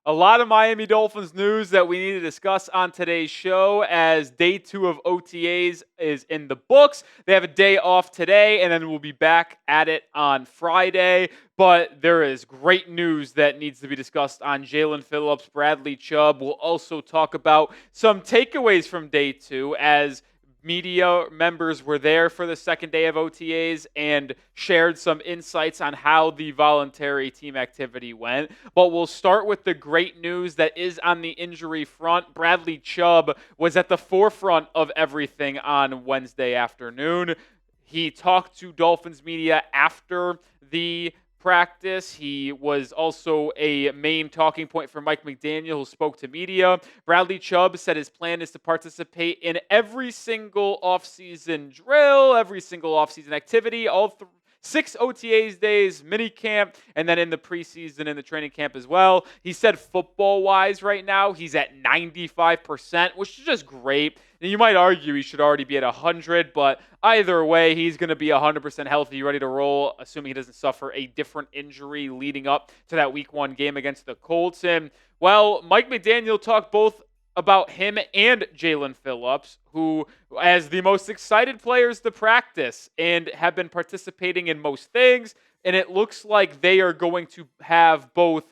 A lot of Miami Dolphins news that we need to discuss on today's show as day 2 of OTAs is in the books. They have a day off today, and then we'll be back at it on Friday. But there is great news that needs to be discussed on Jaylen Phillips, Bradley Chubb. We'll also talk about some takeaways from day 2 as media members were there for the second day of OTAs and shared some insights on how the voluntary team activity went. But we'll start with the great news that is on the injury front. Bradley Chubb was at the forefront of everything on Wednesday afternoon. He talked to Dolphins media after the practice. He was also a main talking point for Mike McDaniel, who spoke to media. Bradley Chubb said his plan is to participate in every single offseason drill, every single offseason activity, all 6 OTAs days, mini camp, and then in the preseason and the training camp as well. He said football-wise right now, he's at 95%, which is just great. And you might argue he should already be at 100, but either way, he's going to be 100% healthy, ready to roll, assuming he doesn't suffer a different injury leading up to that Week 1 game against the Colts. And, well, Mike McDaniel talked both about him and Jaylen Phillips, who, as the most excited players to practice and have been participating in most things, and it looks like they are going to have both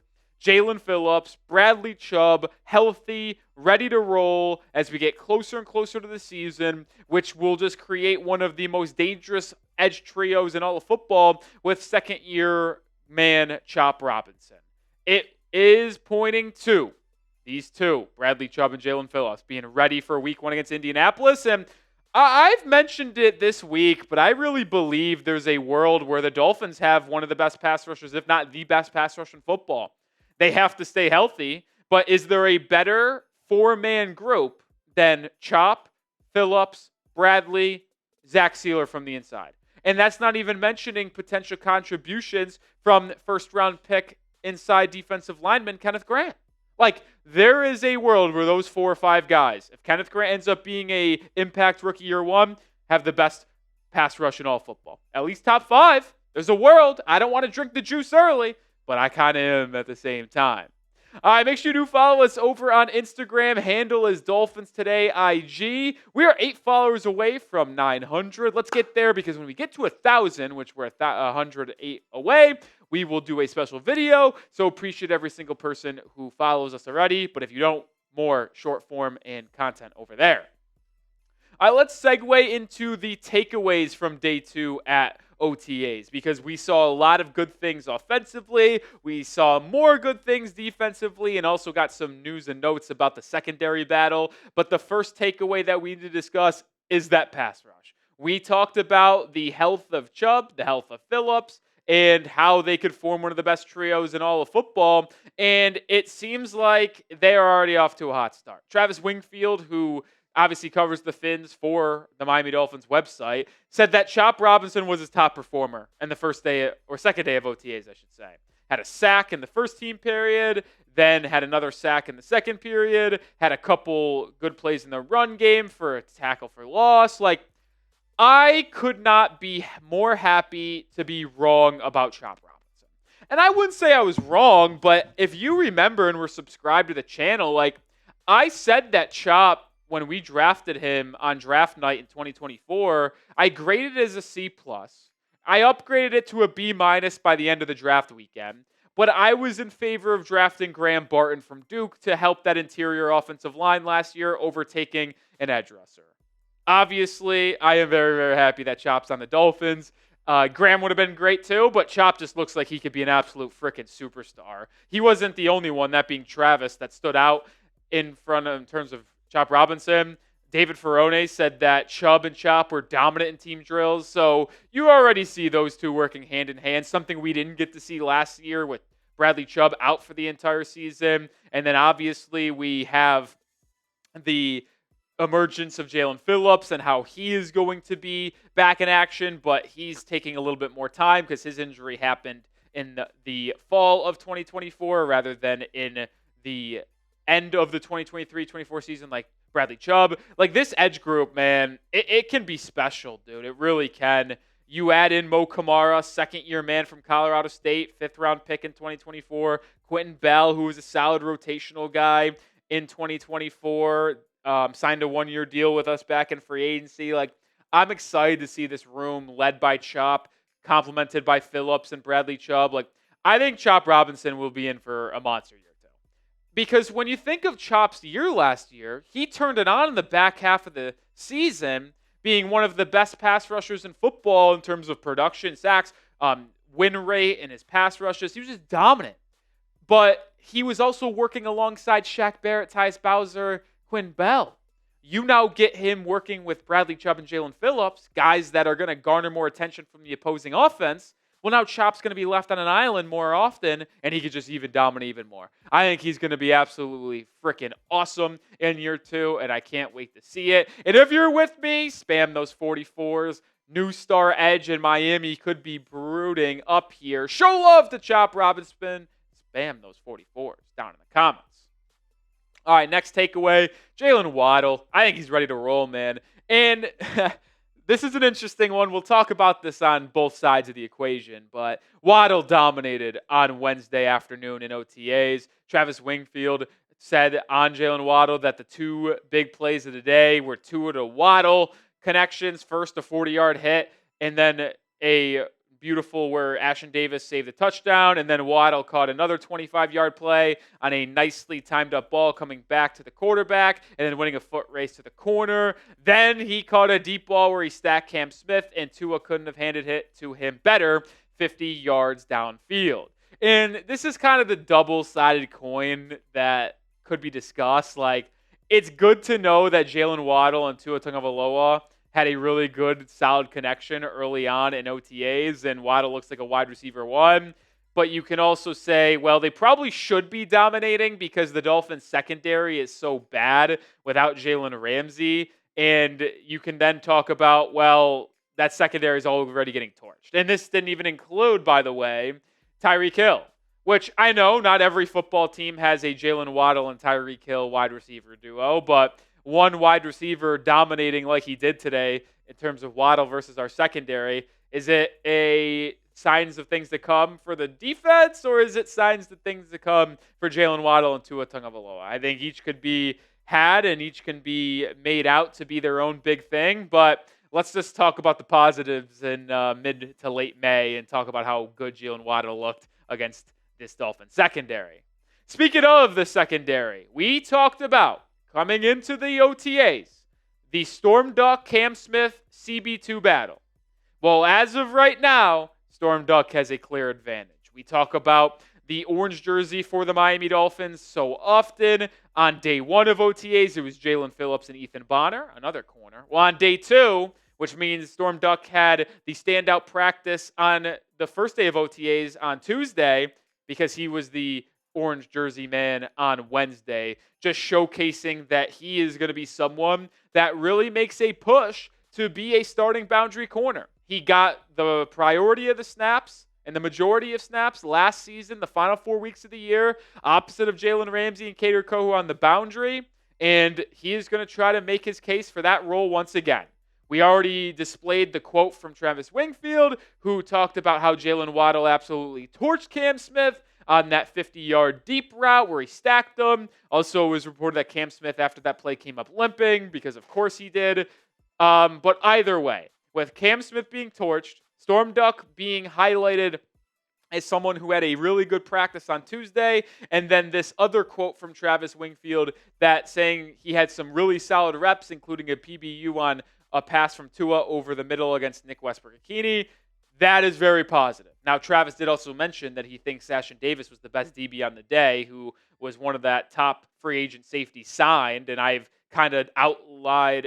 Jaylen Phillips, Bradley Chubb, healthy, ready to roll as we get closer and closer to the season, which will just create one of the most dangerous edge trios in all of football with second-year man Chop Robinson. It is pointing to these two, Bradley Chubb and Jaylen Phillips, being ready for Week 1 against Indianapolis. And I've mentioned it this week, but I really believe there's a world where the Dolphins have one of the best pass rushers, if not the best pass rush in football. They have to stay healthy, but is there a better 4-man group than Chop, Phillips, Bradley, Zach Sealer from the inside? And that's not even mentioning potential contributions from first-round pick inside defensive lineman Kenneth Grant. Like, there is a world where those 4 or 5 guys, if Kenneth Grant ends up being a impact rookie year 1, have the best pass rush in all football. At least top 5. There's a world. I don't want to drink the juice early, but I kind of am at the same time. All right, make sure you do follow us over on Instagram. Handle is Dolphins Today IG. We are 8 followers away from 900. Let's get there, because when we get to 1,000, which we're 108 away, we will do a special video. So appreciate every single person who follows us already. But if you don't, more short form and content over there. All right, let's segue into the takeaways from day 2 at OTAs, because we saw a lot of good things offensively. We saw more good things defensively, and also got some news and notes about the secondary battle. But the first takeaway that we need to discuss is that pass rush. We talked about the health of Chubb, the health of Phillips, and how they could form one of the best trios in all of football. And it seems like they are already off to a hot start. Travis Wingfield, who obviously covers the Fins for the Miami Dolphins website, said that Chop Robinson was his top performer in the first day, or second day of OTAs, I should say. Had a sack in the first team period, then had another sack in the second period, had a couple good plays in the run game for a tackle for loss. Like, I could not be more happy to be wrong about Chop Robinson. And I wouldn't say I was wrong, but if you remember and were subscribed to the channel, like, I said that Chop, when we drafted him on draft night in 2024, I graded it as a C+. I upgraded it to a B- by the end of the draft weekend. But I was in favor of drafting Graham Barton from Duke to help that interior offensive line last year, overtaking an edge rusher. Obviously, I am very, very happy that Chop's on the Dolphins. Graham would have been great too, but Chop just looks like he could be an absolute freaking superstar. He wasn't the only one, that being Travis, that stood out in front of in terms of Chop Robinson. David Ferrone said that Chubb and Chop were dominant in team drills. So you already see those two working hand in hand, something we didn't get to see last year with Bradley Chubb out for the entire season. And then obviously we have the emergence of Jaylen Phillips and how he is going to be back in action, but he's taking a little bit more time because his injury happened in the fall of 2024 rather than in the end of the 2023-24 season like Bradley Chubb. Like, this edge group, man, it can be special, dude. It really can. You add in Mo Kamara, second-year man from Colorado State, fifth-round pick in 2024. Quentin Bell, who was a solid rotational guy in 2024, signed a one-year deal with us back in free agency. Like, I'm excited to see this room led by Chop, complemented by Phillips and Bradley Chubb. Like, I think Chop Robinson will be in for a monster year too. Because when you think of Chop's year last year, he turned it on in the back half of the season, being one of the best pass rushers in football in terms of production, sacks, win rate, and his pass rushes. He was just dominant. But he was also working alongside Shaq Barrett, Tyus Bowser, Quinn Bell. You now get him working with Bradley Chubb and Jaylen Phillips, guys that are going to garner more attention from the opposing offense. Well, now Chop's going to be left on an island more often, and he could just even dominate even more. I think he's going to be absolutely freaking awesome in year two, and I can't wait to see it. And if you're with me, spam those 44s. New star edge in Miami could be brooding up here. Show love to Chop Robinson. Spam those 44s down in the comments. All right, next takeaway, Jaylen Waddle. I think he's ready to roll, man. And this is an interesting one. We'll talk about this on both sides of the equation, but Waddle dominated on Wednesday afternoon in OTAs. Travis Wingfield said on Jaylen Waddle that the two big plays of the day were Tua to Waddle connections. First, a 40-yard hit, and then a beautiful where Ashtyn Davis saved the touchdown, and then Waddle caught another 25-yard play on a nicely timed-up ball coming back to the quarterback and then winning a foot race to the corner. Then he caught a deep ball where he stacked Cam Smith, and Tua couldn't have handed it to him better, 50 yards downfield. And this is kind of the double-sided coin that could be discussed. Like, it's good to know that Jaylen Waddle and Tua Tagovailoa had a really good, solid connection early on in OTAs, and Waddle looks like a wide receiver one. But you can also say, well, they probably should be dominating because the Dolphins' secondary is so bad without Jalen Ramsey. And you can then talk about, well, that secondary is already getting torched. And this didn't even include, by the way, Tyreek Hill, which I know not every football team has a Jaylen Waddle and Tyreek Hill wide receiver duo, but one wide receiver dominating like he did today in terms of Waddle versus our secondary. Is it a signs of things to come for the defense, or is it signs of things to come for Jaylen Waddle and Tua Tagovailoa? I think each could be had and each can be made out to be their own big thing, but let's just talk about the positives in mid to late May and talk about how good Jaylen Waddle looked against this Dolphins secondary. Speaking of the secondary, we talked about coming into the OTAs, the Storm Duck Cam Smith CB2 battle. Well, as of right now, Storm Duck has a clear advantage. We talk about the orange jersey for the Miami Dolphins so often. On day one of OTAs, it was Jaylen Phillips and Ethan Bonner, another corner. Well, on day two, which means Storm Duck had the standout practice on the first day of OTAs on Tuesday because he was the orange jersey man on Wednesday, just showcasing that he is going to be someone that really makes a push to be a starting boundary corner. He got the priority of the snaps and the majority of snaps last season, the final 4 weeks of the year, opposite of Jalen Ramsey and Kader Kohou on the boundary, and he is going to try to make his case for that role once again. We already displayed the quote from Travis Wingfield, who talked about how Jaylen Waddle absolutely torched Cam Smith on that 50-yard deep route where he stacked them. Also, it was reported that Cam Smith, after that play, came up limping because, of course, he did. But either way, with Cam Smith being torched, Storm Duck being highlighted as someone who had a really good practice on Tuesday, and then this other quote from Travis Wingfield that saying he had some really solid reps, including a PBU on a pass from Tua over the middle against Nick Westbrook-Ikini. That is very positive. Now, Travis did also mention that he thinks Ashtyn Davis was the best DB on the day, who was one of that top free agent safety signed, and I've kind of outlined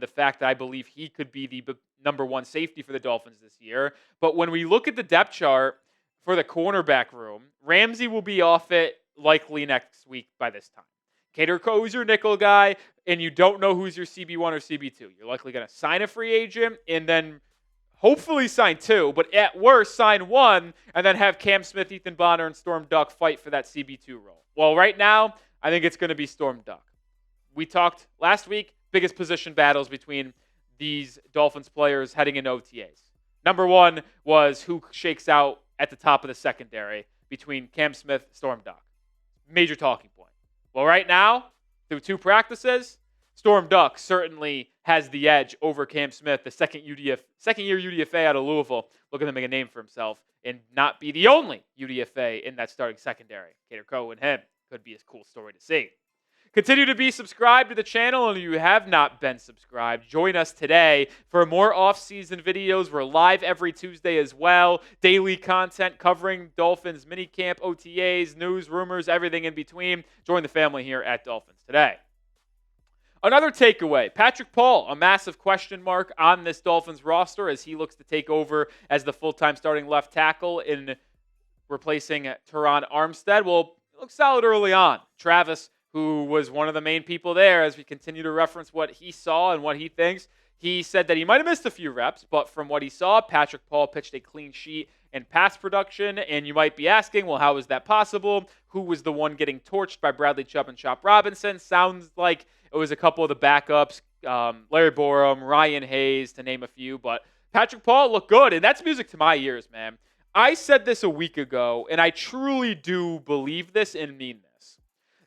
the fact that I believe he could be the number one safety for the Dolphins this year. But when we look at the depth chart for the cornerback room, Ramsey will be off it likely next week by this time. Kader Kohou's your nickel guy, and you don't know who's your CB1 or CB2. You're likely going to sign a free agent and then hopefully sign two, but at worst, sign one, and then have Cam Smith, Ethan Bonner, and Storm Duck fight for that CB2 role. Well, right now, I think it's going to be Storm Duck. We talked last week, biggest position battles between these Dolphins players heading into OTAs. Number one was who shakes out at the top of the secondary between Cam Smith, Storm Duck. Major talking point. Well, right now, through 2 practices, Storm Duck certainly has the edge over Cam Smith, the second-year UDFA out of Louisville, looking to make a name for himself and not be the only UDFA in that starting secondary. Cater Coe and him could be a cool story to see. Continue to be subscribed to the channel, and if you have not been subscribed, join us today for more off-season videos. We're live every Tuesday as well. Daily content covering Dolphins minicamp, OTAs, news, rumors, everything in between. Join the family here at Dolphins Today. Another takeaway, Patrick Paul, a massive question mark on this Dolphins roster as he looks to take over as the full-time starting left tackle in replacing Teron Armstead. Well, it looks solid early on. Travis, who was one of the main people there as we continue to reference what he saw and what he thinks. He said that he might have missed a few reps, but from what he saw, Patrick Paul pitched a clean sheet in pass production. And you might be asking, well, how is that possible? Who was the one getting torched by Bradley Chubb and Chop Robinson? Sounds like it was a couple of the backups, Larry Borum, Ryan Hayes, to name a few. But Patrick Paul looked good, and that's music to my ears, man. I said this a week ago, and I truly do believe this and mean this.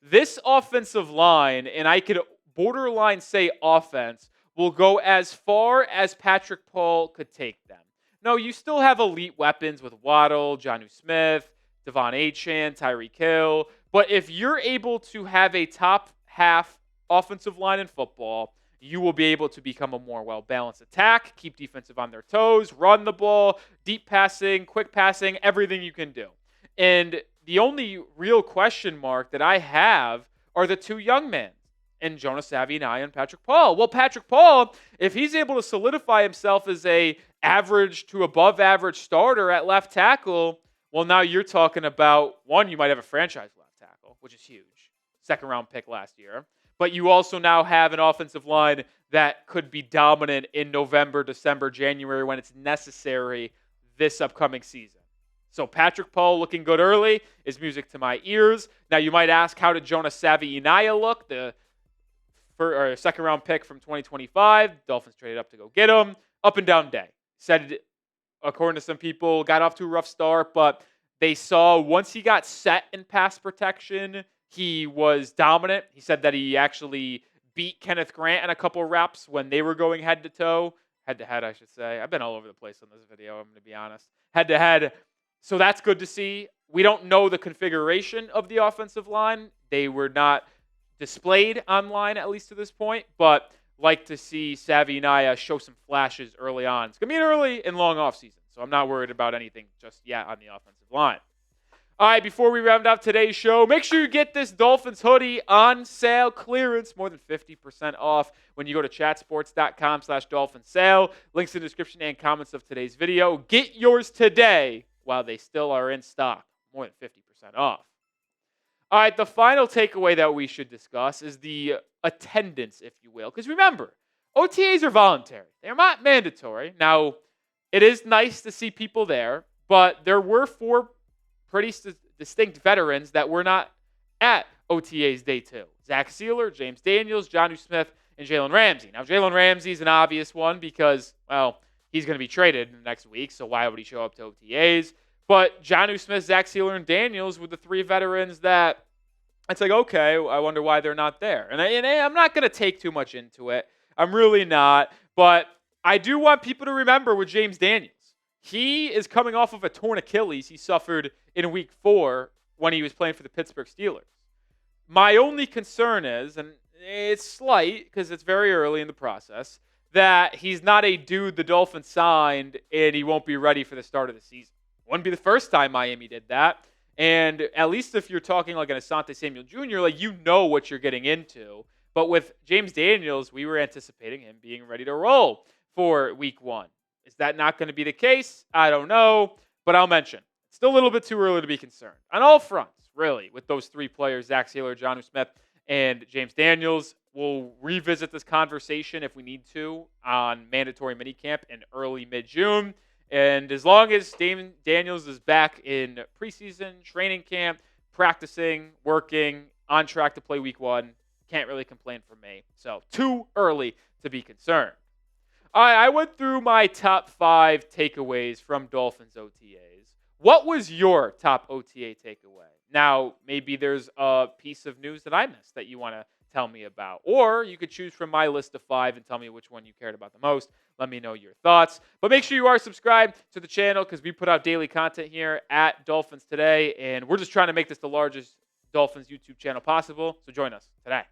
This offensive line, and I could borderline say offense, will go as far as Patrick Paul could take them. No, you still have elite weapons with Waddle, Jonnu Smith, Devon Achane, Tyreek Hill. But if you're able to have a top half offensive line in football, you will be able to become a more well-balanced attack, keep defensive on their toes, run the ball, deep passing, quick passing, everything you can do. And the only real question mark that I have are the 2 young men, and Jonas Avianai and Patrick Paul. Well, Patrick Paul, if he's able to solidify himself as a average to above average starter at left tackle, well, now you're talking about, one, you might have a franchise left tackle, which is huge. 2nd-round pick last year. But you also now have an offensive line that could be dominant in November, December, January when it's necessary this upcoming season. So Patrick Paul looking good early is music to my ears. Now you might ask, how did Jonas Avianai look? The 2nd-round pick from 2025. Dolphins traded up to go get him. Up and down day. Said, according to some people, got off to a rough start, but they saw once he got set in pass protection, he was dominant. He said that he actually beat Kenneth Grant in a couple reps when they were going head-to-toe. Head-to-head, I should say. I've been all over the place on this video, I'm going to be honest. Head-to-head. So that's good to see. We don't know the configuration of the offensive line. They were not displayed online, at least to this point, but like to see Avianai show some flashes early on. It's going to be an early and long offseason, so I'm not worried about anything just yet on the offensive line. All right, before we round out today's show, make sure you get this Dolphins hoodie on sale clearance, more than 50% off when you go to chatsports.com/Dolphins sale. Links in the description and comments of today's video. Get yours today while they still are in stock, more than 50% off. All right, the final takeaway that we should discuss is the attendance, if you will. Because remember, OTAs are voluntary. They're not mandatory. Now, it is nice to see people there, but there were 4 pretty distinct veterans that were not at OTAs Day 2. Zach Sealer, James Daniels, Jonnu Smith, and Jalen Ramsey. Now, Jalen Ramsey's an obvious one because, well, he's going to be traded next week, so why would he show up to OTAs? But Jonnu Smith, Zach Sealer, and Daniels were the 3 veterans that it's like, okay, I wonder why they're not there. And I'm not going to take too much into it. I'm really not. But I do want people to remember with James Daniels. He is coming off of a torn Achilles he suffered in week 4 when he was playing for the Pittsburgh Steelers. My only concern is, and it's slight because it's very early in the process, that he's not a dude the Dolphins signed and he won't be ready for the start of the season. Wouldn't be the first time Miami did that. And at least if you're talking like an Asante Samuel Jr., like you know what you're getting into. But with James Daniels, we were anticipating him being ready to roll for week 1. Is that not going to be the case? I don't know. But I'll mention, it's still a little bit too early to be concerned. On all fronts, really, with those 3 players, Zach Sealer, Jonnu Smith, and James Daniels. We'll revisit this conversation if we need to on mandatory minicamp in early mid-June. And as long as Daniels is back in preseason, training camp, practicing, working, on track to play week 1, can't really complain for me. So too early to be concerned. All right, I went through my top 5 takeaways from Dolphins OTAs. What was your top OTA takeaway? Now, maybe there's a piece of news that I missed that you want to tell me about. Or you could choose from my list of 5 and tell me which one you cared about the most. Let me know your thoughts. But make sure you are subscribed to the channel because we put out daily content here at Dolphins Today. And we're just trying to make this the largest Dolphins YouTube channel possible. So join us today.